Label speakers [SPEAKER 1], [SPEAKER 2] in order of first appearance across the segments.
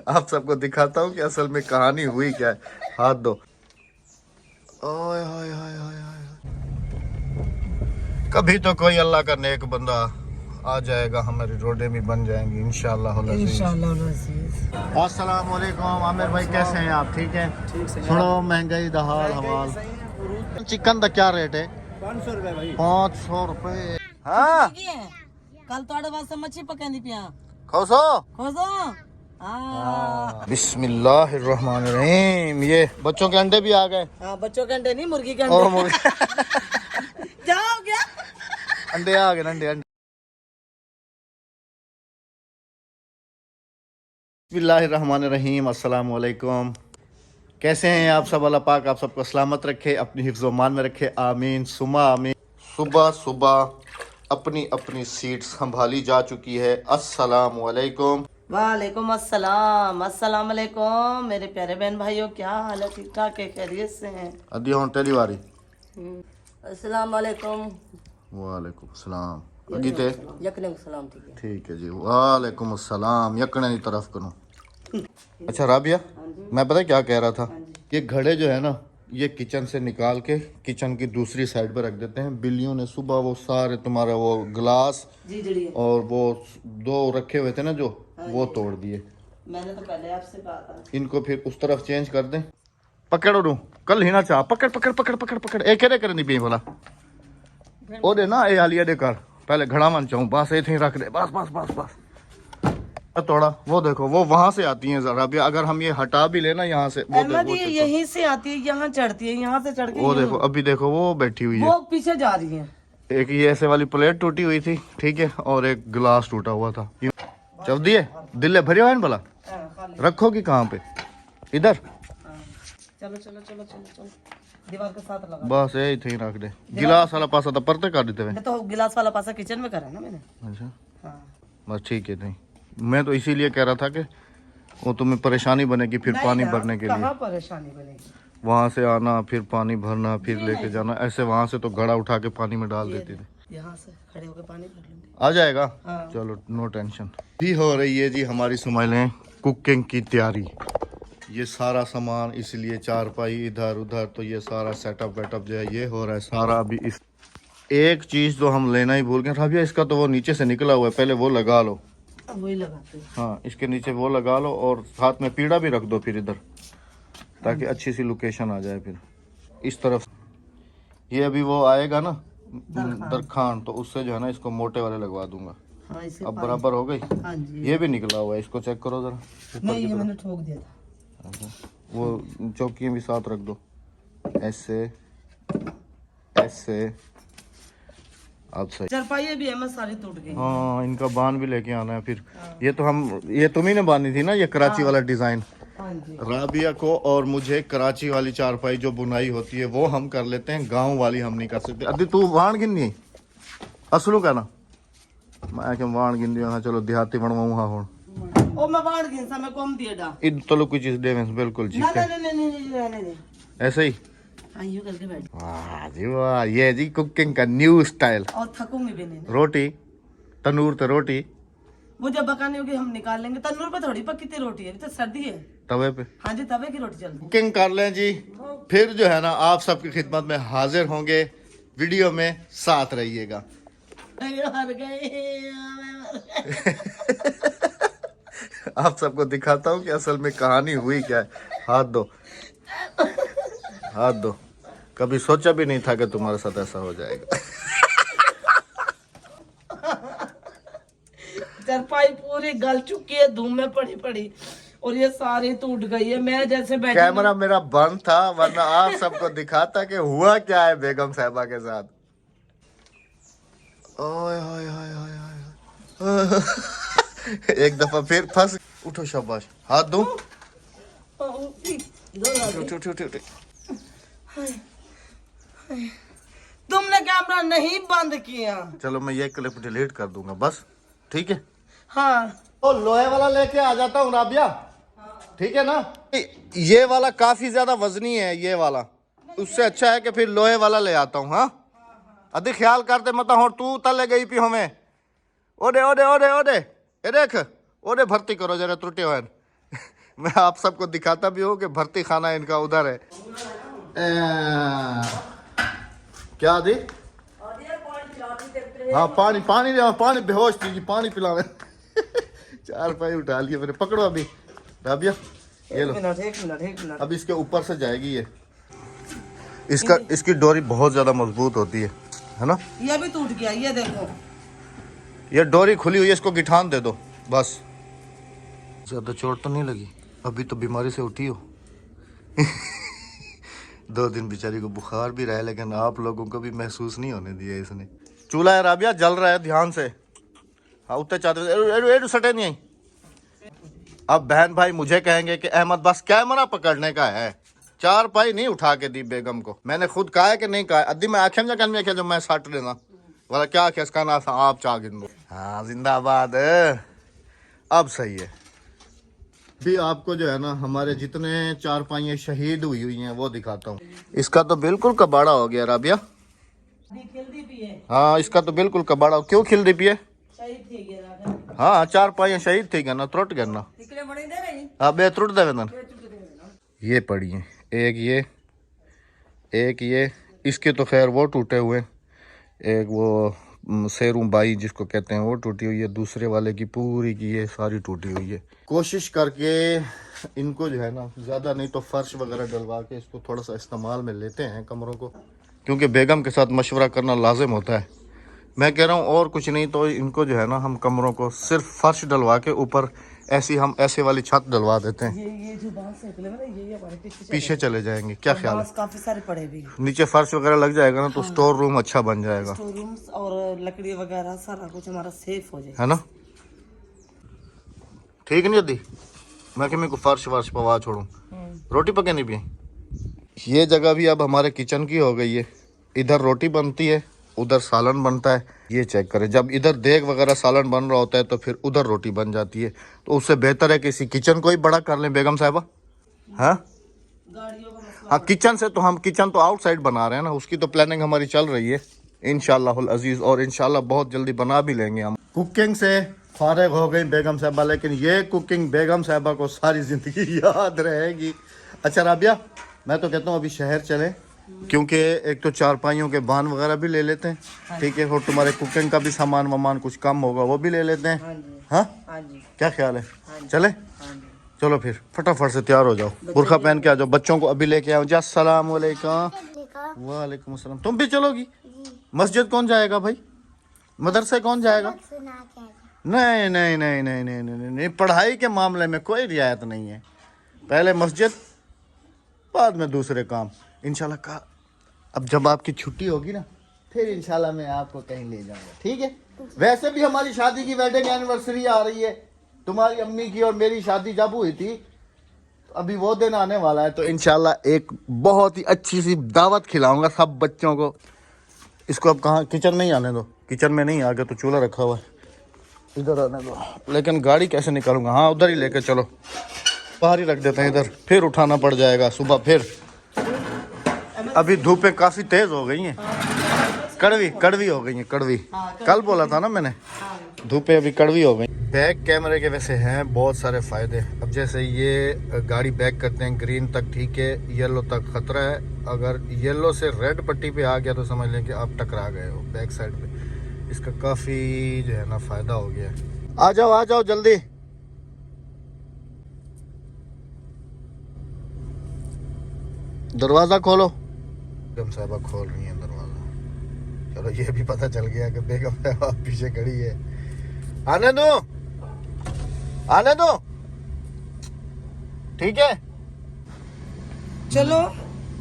[SPEAKER 1] आप सबको दिखाता हूँ कि असल में कहानी हुई क्या है। हाथ दो। ओए हाय हाय हाय हाय। कभी तो कोई अल्लाह का नेक बंदा आ जाएगा, हमारी रोडें भी बन जाएंगी इंशाअल्लाह। अस्सलाम वालेकुम आमिर भाई, कैसे हैं आप? ठीक हैं? थोड़ा महंगाई दा हाल हवाल। चिकन का क्या रेट है? 500 रुपए भाई। 500 रुपए। हाँ
[SPEAKER 2] कल तोड़े वास्ते मच्छी पकानी पिया
[SPEAKER 1] खोसो
[SPEAKER 2] खोजो।
[SPEAKER 1] बिस्मिल्लाहिर्रहमानिर्रहीम। ये बच्चों के अंडे भी आ गए।
[SPEAKER 2] हाँ, बच्चों के अंडे नहीं, मुर्गी के
[SPEAKER 1] और
[SPEAKER 2] अंडे।
[SPEAKER 1] मुर्गी
[SPEAKER 2] क्या हो गया?
[SPEAKER 1] अंडे आ गए, अंडे अंडे। बिस्मिल्लाहिर्रहमानिर्रहीम। अस्सलाम वालेकुम। कैसे हैं आप सब? अल्लाह पाक आप सबको सलामत रखे, अपनी हिफ्ज़ मान में रखे, आमीन सुमा आमीन। सुबह सुबह अपनी अपनी सीट संभाली जा चुकी है। अस्सलाम वालेकुम।
[SPEAKER 2] वालेकुम अस्सलाम। अस्सलाम वालेकुम मेरे प्यारे बहन भाइयों, क्या हाल है? ठीक ठाक है? खैरियत से हैं?
[SPEAKER 1] अदी हों टेलीवारी।
[SPEAKER 2] अस्सलाम वालेकुम।
[SPEAKER 1] वालेकुम सलाम। अगी ते
[SPEAKER 2] यकने सलाम। ठीक है,
[SPEAKER 1] ठीक है जी। वालेकुम अस्सलाम। यकने की तरफ करो। अच्छा राबिया, मैं पता क्या कह रहा था, ये घड़े जो है ना, ये किचन से निकाल के किचन की दूसरी साइड पर रख देते हैं। बिल्लियों ने सुबह वो सारे तुम्हारा वो ग्लास और वो 2 रखे हुए थे ना जो, वो तोड़ दिए।
[SPEAKER 2] मैंने तो पहले आपसे कहा था
[SPEAKER 1] इनको फिर उस तरफ चेंज कर दें। पकड़ो रू कल ही ना चाह, पकड़ पकड़ पकड़ पकड़ पकड़। एक करे नहीं पी बोला ओ दे ना ए हालिया दे कर पहले घड़ा मन चाहूँ। बस ये थी रख दे, बस बस बस बस। थोड़ा वो देखो, वो वहां से आती है जरा भी। अगर हम ये हटा भी लेना यहाँ से, वो देखो
[SPEAKER 2] यहीं से आती है, यहाँ चढ़ती है, यहाँ से चढ़ के
[SPEAKER 1] वो देखो, अभी देखो वो बैठी हुई है।
[SPEAKER 2] वो पीछे जा रही है।
[SPEAKER 1] एक ये ऐसे वाली प्लेट टूटी हुई थी, ठीक है, और एक गिलास टूटा हुआ था। चल दिए दिल्ले भरे हुए भला रखोगी कहाँ पे? इधर
[SPEAKER 2] चलो चलो चलो चलो चलो, दीवार के साथ लगा।
[SPEAKER 1] बस यही थी रख दे। गिलास वाला पासा था परते कर देते हुए।
[SPEAKER 2] तो गिलास वाला पासा किचन में करा ना मैंने।
[SPEAKER 1] अच्छा
[SPEAKER 2] हाँ।
[SPEAKER 1] बस ठीक है। नहीं मैं तो इसीलिए कह रहा था कि वो तुम्हें परेशानी बनेगी फिर पानी भरने के लिए।
[SPEAKER 2] कहाँ परेशानी बनेगी?
[SPEAKER 1] वहां से आना, फिर पानी भरना, फिर लेके जाना। ऐसे वहां से तो घड़ा उठा के पानी में डाल देती थी।
[SPEAKER 2] यहाँ से खड़े होकर पानी भर लूंगी,
[SPEAKER 1] आ जाएगा।
[SPEAKER 2] हाँ।
[SPEAKER 1] चलो नो टेंशन। भी हो रही है जी हमारी सुमाइलें कुकिंग की तैयारी। ये सारा सामान, इसलिए चारपाई इधर उधर, तो ये सारा सेटअप वेटअप जो है ये हो रहा है सारा। अभी इस एक चीज तो हम लेना ही भूल गए भैया, इसका तो वो नीचे से निकला हुआ है, पहले वो लगा लो।
[SPEAKER 2] वही लगाते हैं।
[SPEAKER 1] हाँ इसके नीचे वो लगा लो, और साथ में पीड़ा भी रख दो फिर इधर, ताकि अच्छी सी लोकेशन आ जाए। फिर इस तरफ ये अभी वो आएगा ना दरखान, तो उससे जो है ना इसको मोटे वाले लगवा दूंगा।
[SPEAKER 2] हाँ,
[SPEAKER 1] अब बराबर हो गई।
[SPEAKER 2] हाँ जी।
[SPEAKER 1] ये भी निकला हुआ है, इसको चेक करो जरा।
[SPEAKER 2] नहीं, ये मैंने ठोक दिया था।
[SPEAKER 1] वो चौकियाँ भी साथ रख दो, ऐसे ऐसे। अब सही।
[SPEAKER 2] चारपाई भी है, मैं सारी टूट गई।
[SPEAKER 1] हाँ इनका बांध भी लेके आना है फिर। ये तो हम, ये तुम्ही ने बांधी थी ना, ये कराची वाला डिजाइन।
[SPEAKER 2] हाँ जी।
[SPEAKER 1] राबिया को और मुझे कराची वाली चारपाई जो बुनाई होती है वो हम कर लेते हैं, गांव वाली हम नहीं कर सकते। अभी तू वाण गिननी असलू का ना, मैं क्या वाण गिन दिया। हाँ चलो देहाती बनवाऊँ। हाँ हूँ
[SPEAKER 2] ओ मैं वाण गिनसा, मैं कम दिए डा
[SPEAKER 1] इन तो कोई चीज दे बिल्कुल ठीक है।
[SPEAKER 2] नहीं
[SPEAKER 1] ऐसे ही
[SPEAKER 2] आइयो करके बैठ।
[SPEAKER 1] वाह जी वाह, ये जी कुकिंग का न्यू स्टाइल।
[SPEAKER 2] और थकूंगी भी नहीं।
[SPEAKER 1] रोटी तनूर तो रोटी
[SPEAKER 2] वो जब पकानी होगी हम निकाल लेंगे। तंदूर पे थोड़ी पकी थी रोटी, अभी तो सर्दी है।
[SPEAKER 1] तवे पे
[SPEAKER 2] हाँ जी, तवे की रोटी चलती।
[SPEAKER 1] कुकिंग कर लें जी, फिर जो है ना आप सबकी खिदमत में हाजिर होंगे। वीडियो में साथ रहिएगा। आप सबको दिखाता हूँ कि असल में कहानी हुई क्या है। हाथ दो, हाथ दो। कभी सोचा भी नहीं था कि तुम्हारे साथ ऐसा हो जाएगा।
[SPEAKER 2] चारपाई पूरी गल चुकी है, धूम में पड़ी पड़ी, और ये सारी टूट गई है। मैं जैसे बैठी,
[SPEAKER 1] कैमरा मेरा बंद था, वरना आप सबको दिखाता कि हुआ क्या है बेगम साहबा के साथ। ओए हाय हाय हाय हाय। एक दफा फिर फंस। उठो शाबाश, हाथ दो।
[SPEAKER 2] तुमने कैमरा नहीं बंद किया।
[SPEAKER 1] चलो मैं ये क्लिप डिलीट कर दूंगा बस, ठीक है।
[SPEAKER 2] हाँ
[SPEAKER 1] तो लोहे वाला लेके आ जाता हूँ राबिया, ठीक है ना। ये वाला काफी ज्यादा वजनी है, ये वाला। उससे अच्छा है कि फिर लोहे वाला ले आता हूँ। हाँ अधिक ख्याल करते मत हो, तू तले गई पी हमें। ओडे ओडे ओडे ओडे, ये देख ओरे भर्ती करो जरा त्रुटि हुए मैं आप सबको दिखाता भी हूँ कि भर्ती खाना इनका उधर है। क्या दी? हाँ पानी पानी पानी बेहोश थी, पानी पिलाने 4 पाई उठा लिए मैंने। पकड़ो अभी राबिया, ये लो।
[SPEAKER 2] एक मिनट।
[SPEAKER 1] अब इसके ऊपर से जाएगी ये। इसकी डोरी बहुत ज्यादा मजबूत होती है ना।
[SPEAKER 2] ये भी टूट गया, ये देखो।
[SPEAKER 1] ये डोरी खुली हुई है, इसको गिठान दे दो बस। ज्यादा चोट तो नहीं लगी? अभी तो बीमारी से उठी हो 2 दिन बेचारी को बुखार भी रहा है, लेकिन आप लोगों को भी महसूस नहीं होने दिया इसने। चूल्हा है राबिया, जल रहा है, ध्यान से। हाँ उतने चाहते सटे नहीं आई। अब बहन भाई मुझे कहेंगे कि अहमद बस कैमरा पकड़ने का है, 4 पाई नहीं उठा के दी बेगम को। मैंने खुद कहा है कि नहीं कहा अद्दी मैं आखे में क्या जो मैं साट लेना वाला क्या क्या इसका ना आप चाह गिन दो। हाँ जिंदाबाद, अब सही है। भी आपको जो है ना हमारे जितने 4 पाइयाँ शहीद हुई हैं वो दिखाता हूँ। इसका तो बिल्कुल कबाड़ा हो गया राबिया। हाँ इसका तो बिल्कुल कबाड़ा। क्यों खिल रही पिए? हाँ 4 पाइयाँ शहीद थी ना, त्रुट गया ना। हाँ बे त्रुट दे ना। ये पड़ी है, एक ये इसके तो खैर वो टूटे हुए, एक वो सेरूम बाई जिसको कहते हैं वो टूटी हुई है, दूसरे वाले की पूरी की ये सारी टूटी हुई है। कोशिश करके इनको जो है ना ज़्यादा नहीं तो फर्श वगैरह डलवा के इसको थोड़ा सा इस्तेमाल में लेते हैं कमरों को, क्योंकि बेगम के साथ मशवरा करना लाजिम होता है। मैं कह रहा हूँ और कुछ नहीं तो इनको जो है ना हम कमरों को सिर्फ फर्श डलवा के ऊपर हम ऐसे वाली छत डलवा देते हैं।
[SPEAKER 2] ये जो बांस निकले ना ये
[SPEAKER 1] पीछे चले जाएंगे। क्या ख्याल है?
[SPEAKER 2] काफी सारे पड़े भी।
[SPEAKER 1] नीचे फर्श वगैरह लग जाएगा ना तो स्टोर रूम अच्छा बन जाएगा।
[SPEAKER 2] स्टोर रूम और लकड़ी वगैरह सारा कुछ हमारा सेफ हो जाएगा,
[SPEAKER 1] है ना। ठीक नहीं दी मैं कि मेरे को फर्श वर्श पवा छोड़ूं, रोटी पके नहीं पिए। ये जगह भी अब हमारे किचन की हो गई है। इधर रोटी बनती है, उधर सालन बनता है। ये चेक करें, जब इधर देग वगैरह सालन बन रहा होता है तो फिर उधर रोटी बन जाती है। तो उससे बेहतर है कि इसी किचन को ही बड़ा कर लें बेगम साहिबा। हाँ हाँ किचन से तो हम किचन तो आउटसाइड बना रहे हैं ना, उसकी तो प्लानिंग हमारी चल रही है इंशाल्लाह अजीज, और इंशाल्लाह बहुत जल्दी बना भी लेंगे हम। कुकिंग से फारिग हो गई बेगम साहिबा, लेकिन ये कुकिंग बेगम साहिबा को सारी ज़िंदगी याद रहेगी। अच्छा राबिया, मैं तो कहता हूँ अभी शहर चलें, क्योंकि एक तो 4 पाइयों के बान वगैरह भी ले लेते हैं, ठीक है, और तुम्हारे कुकिंग का भी सामान वामान कुछ कम होगा वो भी ले लेते हैं। हाँ क्या ख्याल है? चले चलो फिर फटाफट से तैयार हो जाओ, बुरखा पहन के आ जाओ, बच्चों को अभी लेके आओ। जी अस्सलाम वालेकुम। वालेकुम अस्सलाम। तुम भी चलोगी? मस्जिद कौन जाएगा भाई? मदरसे कौन जाएगा? नहीं नहीं नहीं नहीं नहीं नहीं नहीं, पढ़ाई के मामले में कोई रियायत नहीं है। पहले मस्जिद, बाद में दूसरे काम इंशाल्लाह का। अब जब आपकी छुट्टी होगी ना फिर इंशाल्लाह मैं आपको कहीं ले जाऊंगा, ठीक है। वैसे भी हमारी शादी की वेडिंग एनिवर्सरी आ रही है, तुम्हारी अम्मी की और मेरी शादी जब हुई थी तो अभी वो दिन आने वाला है, तो इंशाल्लाह एक बहुत ही अच्छी सी दावत खिलाऊंगा सब बच्चों को। इसको अब कहाँ, किचन नहीं आने दो, किचन में नहीं आ गया तो चूल्हा रखा हुआ है, इधर आने दो। लेकिन गाड़ी कैसे निकालूंगा? हाँ उधर ही लेके चलो, बाहर ही रख देते हैं इधर, फिर उठाना पड़ जाएगा सुबह फिर। अभी धूपें काफ़ी तेज़ हो गई हैं, कड़वी हो गई हैं, कड़वी। कल बोला था ना मैंने, धूपें अभी कड़वी हो गई। बैक कैमरे के वैसे हैं बहुत सारे फ़ायदे। अब जैसे ये गाड़ी बैक करते हैं ग्रीन तक, ठीक है, येलो तक ख़तरा है। अगर येलो से रेड पट्टी पे आ गया तो समझ लें कि आप टकरा गए हो बैक साइड पे। इसका काफ़ी जो है ना फ़ायदा हो गया है। आ जाओ जल्दी। दरवाज़ा खोलो। बेगम साहिबा खोल रही है दरवाज़ा। चलो ये भी पता चल गया कि बेगम साहिबा पीछे खड़ी है। आने दो ठीक है।
[SPEAKER 2] चलो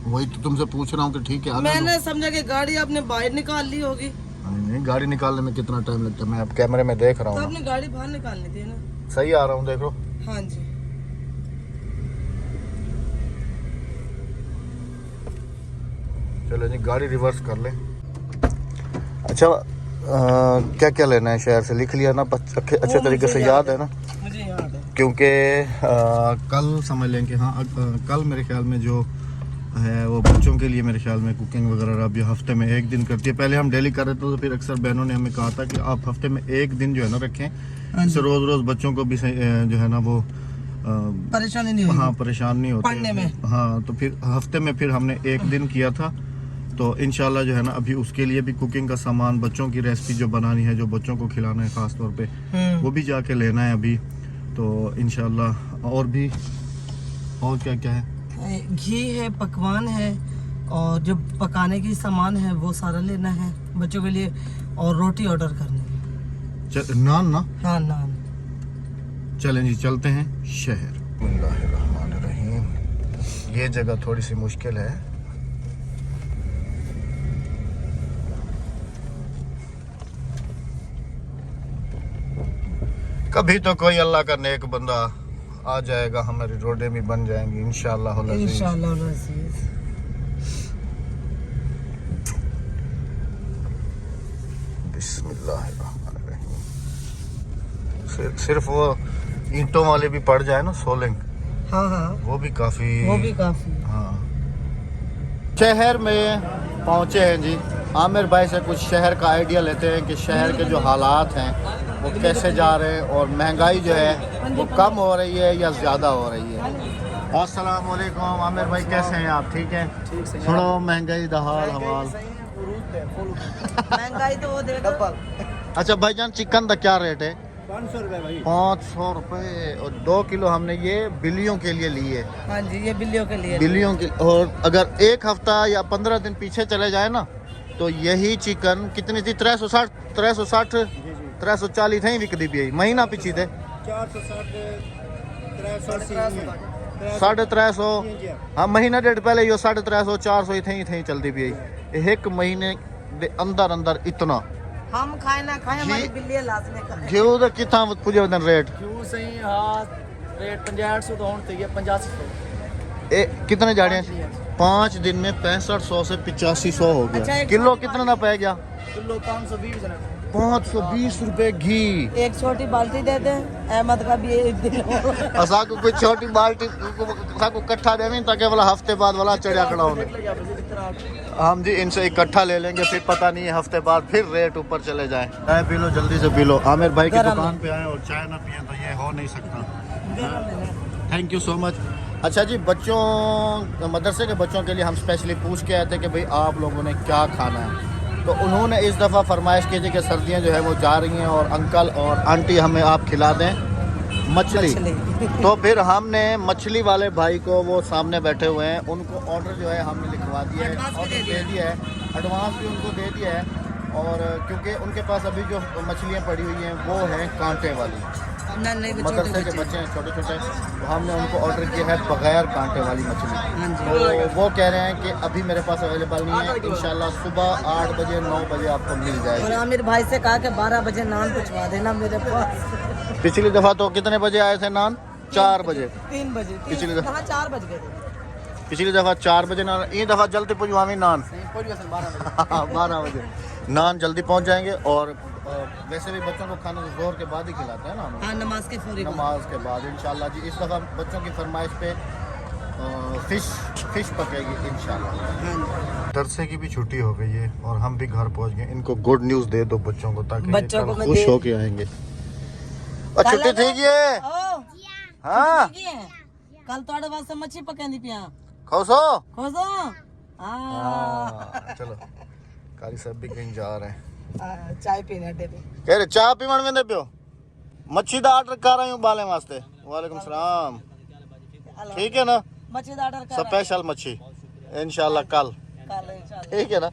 [SPEAKER 1] वही तो तुमसे पूछ रहा हूँ कि ठीक है आने दो।
[SPEAKER 2] मैंने समझा कि गाड़ी आपने बाहर निकाल ली होगी।
[SPEAKER 1] नहीं, गाड़ी निकालने में कितना टाइम लगता है, मैं अब कैमरे में देख रहा हूँ।
[SPEAKER 2] तो आपने गाड़ी बाहर निकालनी थी ना।
[SPEAKER 1] सही आ रहा हूँ, देखो।
[SPEAKER 2] हाँ जी।
[SPEAKER 1] चलो जी गाड़ी रिवर्स कर लें। अच्छा क्या क्या लेना है शहर से लिख लिया ना अच्छे तरीके से याद है ना?
[SPEAKER 2] मुझे याद है,
[SPEAKER 1] क्योंकि कल समझ लें कि हाँ कल मेरे ख्याल में जो है वो बच्चों के लिए मेरे ख्याल में कुकिंग वगैरह अब हफ्ते में 1 दिन करती है। पहले हम डेली कर रहे थे तो फिर अक्सर बहनों ने हमें कहा था कि आप हफ्ते में 1 दिन जो है ना रखें, इससे रोज रोज बच्चों को भी जो है ना वो
[SPEAKER 2] परेशानी नहीं होगी।
[SPEAKER 1] हाँ परेशान नहीं होते
[SPEAKER 2] पढ़ने में।
[SPEAKER 1] हाँ तो फिर हफ्ते में फिर हमने एक दिन किया था, तो इंशाल्लाह जो है ना अभी उसके लिए भी कुकिंग का सामान, बच्चों की रेसिपी जो बनानी है, जो बच्चों को खिलाना है खास तौर पे, वो भी जाके लेना है अभी। तो इंशाल्लाह और भी, और क्या क्या है,
[SPEAKER 2] घी है, पकवान है, और जो पकाने की सामान है वो सारा लेना है बच्चों के लिए, और रोटी ऑर्डर करनी है।
[SPEAKER 1] नान ना।
[SPEAKER 2] हाँ नान।
[SPEAKER 1] चलें जी चलते हैं शहर। बिस्मिल्लाहिर्रहमानिर्रहीम। ये जगह थोड़ी सी मुश्किल है, कभी तो कोई अल्लाह का नेक बंदा आ जाएगा, हमारी रोडें भी बन जाएंगी इंशाअल्लाह। बिस्मिल्लाहिर्रहमानिर्रहीम। सिर्फ वो ईंटों वाले भी पड़ जाए ना, सोलिंग,
[SPEAKER 2] हाँ हाँ
[SPEAKER 1] वो भी काफी। हाँ शहर में पहुंचे हैं जी। आमिर भाई से कुछ शहर का आइडिया लेते हैं कि शहर के जो हालात हैं वो कैसे जा रहे हैं, और महंगाई जो है वो कम हो रही है या ज़्यादा हो रही है। अस्सलाम वालेकुम आमिर भाई, कैसे हैं आप? ठीक हैं? थोड़ा महंगाई दा हाल हवाल।
[SPEAKER 2] महंगाई तो वो देखो।
[SPEAKER 1] अच्छा भाईजान, चिकन का क्या रेट है?
[SPEAKER 3] 500 रुपए भाई।
[SPEAKER 1] 500 रुपये, और 2 किलो हमने ये बिल्लियों के लिए लिए।
[SPEAKER 2] हाँ जी, ये बिल्लियों के लिए।
[SPEAKER 1] बिल्लियों के, और अगर एक हफ्ता या 15 दिन पीछे चले जाए ना तो यही चिकन कितनी थी? 360 340 थे बिकती भी। महीना पीछे थे 350। हाँ महीना डेढ़ पहले यो 350 400 ही थे चलती भी। एक महीने दे अंदर अंदर इतना।
[SPEAKER 2] हम खाए ना खाए, हमारी बिल्ली लाजमी खाए।
[SPEAKER 1] घी तो कितना पुजे वदन रेट?
[SPEAKER 3] क्यों सही हाँ, रेट 50 तो होने चाहिए, 50
[SPEAKER 1] कितने जाड़े? 5 दिन में 6500 से 8500 हो गया।
[SPEAKER 2] अच्छा,
[SPEAKER 1] किलो कितना ना पै गया?
[SPEAKER 3] किलो 520 है।
[SPEAKER 1] 520 रुपए घी।
[SPEAKER 2] एक छोटी बाल्टी दे दे अहमद का भी एक दिन।
[SPEAKER 1] असा को कोई छोटी बाल्टी को इकट्ठा देनी ताकि वाला हफ्ते बाद वाला चढ़िया खड़ा होने। हम जी इनसे इकट्ठा ले लेंगे, फिर पता नहीं है हफ्ते बाद फिर रेट ऊपर चले जाए। चाय पी लो, जल्दी से पी लो। आमिर भाई की दुकान पे आए और चाय ना पिए तो ये हो नहीं सकता। Thank you so much. अच्छा जी, बच्चों मदरसे के बच्चों के लिए हम स्पेशली पूछ के आए थे कि भाई आप लोगों ने क्या खाना है, तो उन्होंने इस दफ़ा फरमाइश की थी कि सर्दियाँ जो है वो जा रही हैं और अंकल और आंटी हमें आप खिला दें मछली। तो फिर हमने मछली वाले भाई को, वो सामने बैठे हुए हैं, उनको ऑर्डर जो है हमने लिखवा दिया है, ऑर्डर दे दिया है, एडवांस भी उनको दे दिया है। और क्योंकि उनके पास अभी जो मछलियाँ पड़ी हुई हैं वो हैं कांटे वाली। मदरसे के बच्चे हैं छोटे छोटे, तो हमने उनको ऑर्डर किया है बगैर कांटे वाली मछली। तो वो कह रहे हैं कि अभी मेरे पास अवेलेबल नहीं है, इंशाल्लाह सुबह 8 बजे 9 बजे आपको मिल
[SPEAKER 2] और
[SPEAKER 1] जाएगी।
[SPEAKER 2] आमिर भाई से कहा कि 12 बजे नान भिजवा देना मेरे पास।
[SPEAKER 1] पिछली दफ़ा तो कितने बजे आए थे नान? 4 बजे।
[SPEAKER 2] 3 बजे
[SPEAKER 1] पिछली दफा-
[SPEAKER 2] कहाँ 4 बज गए थे।
[SPEAKER 1] पिछली दफ़ा 4 बजे नान, ये दफ़ा जल्दी पहुँचवावी नान। 12 बजे नान जल्दी पहुँच जाएंगे। और वैसे भी बच्चों को खाना जोर के बाद ही खिलाते हैं ना हम,
[SPEAKER 2] हाँ नमाज के फौरी बाद।
[SPEAKER 1] नमाज के बाद इंशाल्लाह जी। इस दफ़ा बच्चों की फरमाइश पे फिश पकेगी इंशाल्लाह। दरसे की भी छुट्टी हो गई है और हम भी घर पहुंच गए। इनको गुड न्यूज़ दे दो बच्चों को, ताकि
[SPEAKER 2] बच्चों
[SPEAKER 1] ये
[SPEAKER 2] को
[SPEAKER 1] कल
[SPEAKER 2] मैं
[SPEAKER 1] खुश
[SPEAKER 2] दे-
[SPEAKER 1] होके आएंगे। और छुट्टी थी ये? हाँ
[SPEAKER 2] कल तोड़े वास्ते मच्छी पकानी पिया
[SPEAKER 1] खोसो।
[SPEAKER 2] खोजो।
[SPEAKER 1] हाँ चलो, कारी साहब भी कहीं जा रहे हैं।
[SPEAKER 2] चाय पीने दे दे।
[SPEAKER 1] कह रहे चाह पीवन में दे पियो, मच्छी का ऑर्डर कर रही हूँ बाले वास्ते। वालेकुम सलाम। ठीक है ना,
[SPEAKER 2] मच्छी का ऑर्डर कर
[SPEAKER 1] स्पेशल मच्छी इंशाल्लाह कल। ठीक है ना,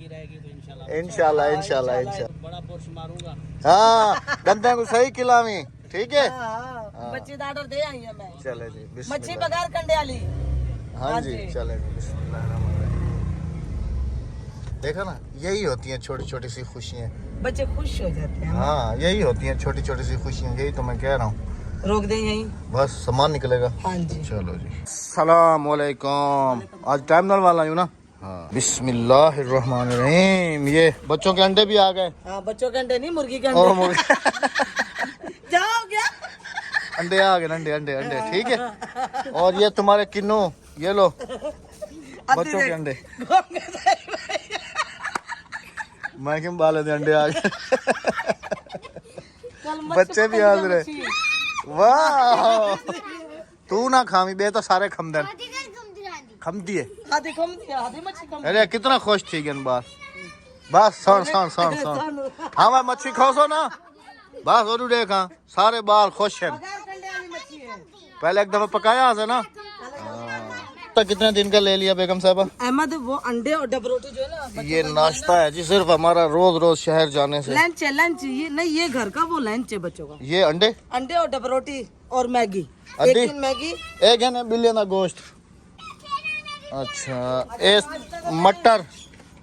[SPEAKER 1] इंशाल्लाह इंशाल्लाह इंशाल्लाह। हाँ गंदे को सही खिलावी। ठीक है,
[SPEAKER 2] मच्छी का ऑर्डर दे आई है मैं।
[SPEAKER 1] चले जी
[SPEAKER 2] मच्छी
[SPEAKER 1] बिस्मिल्लाह।
[SPEAKER 2] बगैर कंडे वाली।
[SPEAKER 1] हाँ जी चले जी बिस्मिल्लाह। देखा ना, यही होती हैं छोटी छोटी सी खुशियाँ।
[SPEAKER 2] बच्चे खुश हो जाते हैं।
[SPEAKER 1] हाँ यही होती हैं छोटी छोटी सी खुशियाँ, यही तो मैं कह रहा हूँ।
[SPEAKER 2] रोक दे यहीं।
[SPEAKER 1] बस सामान निकलेगा।
[SPEAKER 2] हाँ जी।
[SPEAKER 1] चलो जी। सलाम वालेकुम। आज टाइम नल वाला हूँ ना। हाँ बिस्मिल्लाहिर्रहमानिर्रहीम। ये बच्चों के अंडे भी आ गए।
[SPEAKER 2] हाँ बच्चों के अंडे नहीं, मुर्गी के
[SPEAKER 1] और
[SPEAKER 2] अंडे।
[SPEAKER 1] मुर्गी
[SPEAKER 2] क्या हो गया?
[SPEAKER 1] अंडे आ गए, अंडे अंडे अंडे। ठीक है, और ये तुम्हारे किन्नू, ये लो बच्चों के अंडे। मैं क्यों बाले दे अंडे आ गए।
[SPEAKER 2] कल
[SPEAKER 1] बच्चे भी हंस रहे। वाह तू ना खावी बे तो सारे खमदन खमदी है। अरे कितना खुश थी गन बस सण सण सण सण हाँ मैं मच्छी खाओ सो ना बस और देखा सारे बाल खुश हैं। पहले एक दफा पकाया है ना। तो कितने दिन का ले लिया बेगम साहबा?
[SPEAKER 2] अहमद वो अंडे और डब रोटी जो है ना
[SPEAKER 1] ये नाश्ता है जी सिर्फ हमारा रोज रोज शहर जाने से।
[SPEAKER 2] लंच है लंच, ये नहीं ये घर का वो लंच है बच्चों का।
[SPEAKER 1] ये अंडे
[SPEAKER 2] और डब रोटी और मैगी, एक
[SPEAKER 1] अड्डी?
[SPEAKER 2] दिन मैगी,
[SPEAKER 1] एक है ना बिलियन का गोश्त। अच्छा एक मटर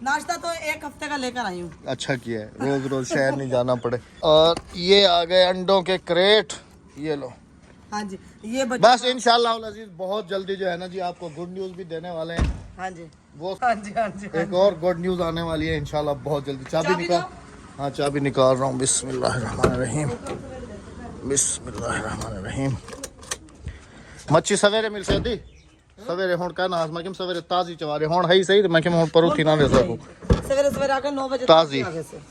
[SPEAKER 2] नाश्ता तो एक हफ्ते का लेकर आई हूँ।
[SPEAKER 1] अच्छा किया है रोज रोज शहर नहीं जाना पड़े। और ये आ गए अंडों के क्रेट, ये लो।
[SPEAKER 2] हाँ जी ये
[SPEAKER 1] बस इंशाल्लाह अजीज बहुत जल्दी जो है ना जी आपको गुड न्यूज भी देने वाले हैं।
[SPEAKER 2] हाँ जी
[SPEAKER 1] वो
[SPEAKER 2] हाँ जी हाँ जी
[SPEAKER 1] एक और गुड न्यूज आने वाली है इंशाल्लाह बहुत जल्दी। चाबी निकाल। हाँ चाबी निकाल रहा हूँ। बिस्मिल्लाहिर्रहमानिर्रहीम बिस्मिल्लाहिर्रहमानिर्रहीम। मच्छी सवेरे मिल सकती सवेरे हुण का नास मैं सवेरे ताजी चवारे हुण है ही सही मैं हुण परोठी ना दे सकूं
[SPEAKER 2] सवेरे सवेरे आकर 9 बजे
[SPEAKER 1] ताजी।
[SPEAKER 2] आगे से।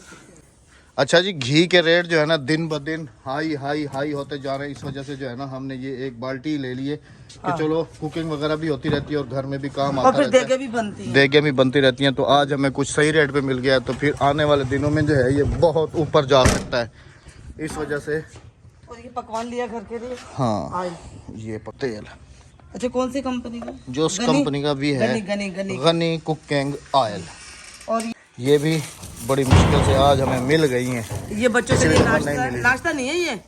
[SPEAKER 1] अच्छा जी घी के रेट जो है ना दिन ब दिन हाई हाई हाई होते जा रहे हैं। इस वजह से जो है ना हमने ये एक बाल्टी ले लिए कि चलो कुकिंग वगैरह भी होती रहती है और घर में भी काम
[SPEAKER 2] और
[SPEAKER 1] आता
[SPEAKER 2] फिर
[SPEAKER 1] रहता
[SPEAKER 2] देगे
[SPEAKER 1] है।
[SPEAKER 2] भी बनती है।
[SPEAKER 1] देगे भी बनती रहती हैं। तो आज हमें कुछ सही रेट पे मिल गया है तो फिर आने वाले दिनों में जो है ये बहुत ऊपर जा सकता है। इस वजह से
[SPEAKER 2] और ये पकवान लिया घर के लिए।
[SPEAKER 1] हाँ
[SPEAKER 2] ऑयल।
[SPEAKER 1] ये तेल
[SPEAKER 2] अच्छा कौन सी कंपनी का?
[SPEAKER 1] जो उस कंपनी का भी है
[SPEAKER 2] गनी गनी
[SPEAKER 1] गनी कुकिंग ऑयल।
[SPEAKER 2] और
[SPEAKER 1] ये भी बड़ी मुश्किल से आज हमें मिल गई हैं।
[SPEAKER 2] ये बच्चों के लिए
[SPEAKER 1] नहीं
[SPEAKER 2] नाश्ता
[SPEAKER 1] मिली।
[SPEAKER 2] नाश्ता नहीं है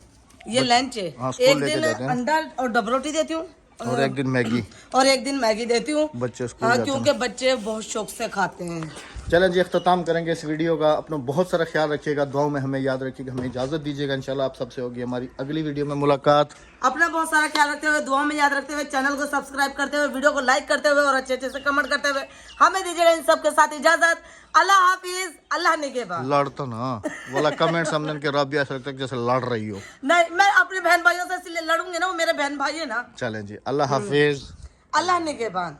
[SPEAKER 2] ये लंच है।
[SPEAKER 1] हाँ, स्कूल
[SPEAKER 2] एक
[SPEAKER 1] लेके
[SPEAKER 2] दिन
[SPEAKER 1] जाते हैं।
[SPEAKER 2] अंडा और डब रोटी देती हूँ
[SPEAKER 1] और एक दिन मैगी
[SPEAKER 2] और एक दिन मैगी देती हूँ।
[SPEAKER 1] बच्चे स्कूल
[SPEAKER 2] हाँ
[SPEAKER 1] जाते हैं।
[SPEAKER 2] क्योंकि बच्चे बहुत शौक से खाते हैं।
[SPEAKER 1] चलें जी अख्ताम करेंगे इस वीडियो का। अपना बहुत सारा ख्याल रखिएगा, दुआओं में हमें याद रखिएगा, हमें इजाज़त दीजिएगा। इंशाल्लाह आप सबसे होगी हमारी अगली वीडियो में मुलाकात।
[SPEAKER 2] अपना बहुत सारा ख्याल रखते हुए, दुआ में याद रखते हुए, चैनल को सब्सक्राइब करते हुए, वीडियो को लाइक करते हुए और अच्छे अच्छे से कमेंट करते हुए हमें दीजिएगा इन सब के साथ इजाजत। अल्लाह हाफिज। अल्लाह निगहबान।
[SPEAKER 1] लड़ता ना वाला कमेंट्स हमने के राबिया से लगता है जैसे लड़ रही हो।
[SPEAKER 2] नहीं मैं अपने बहन भाइयों से इसलिए लड़ूंगी ना, वो मेरे बहन भाई है ना।
[SPEAKER 1] चलें जी अल्लाह हाफिज।
[SPEAKER 2] अल्लाह निगहबान।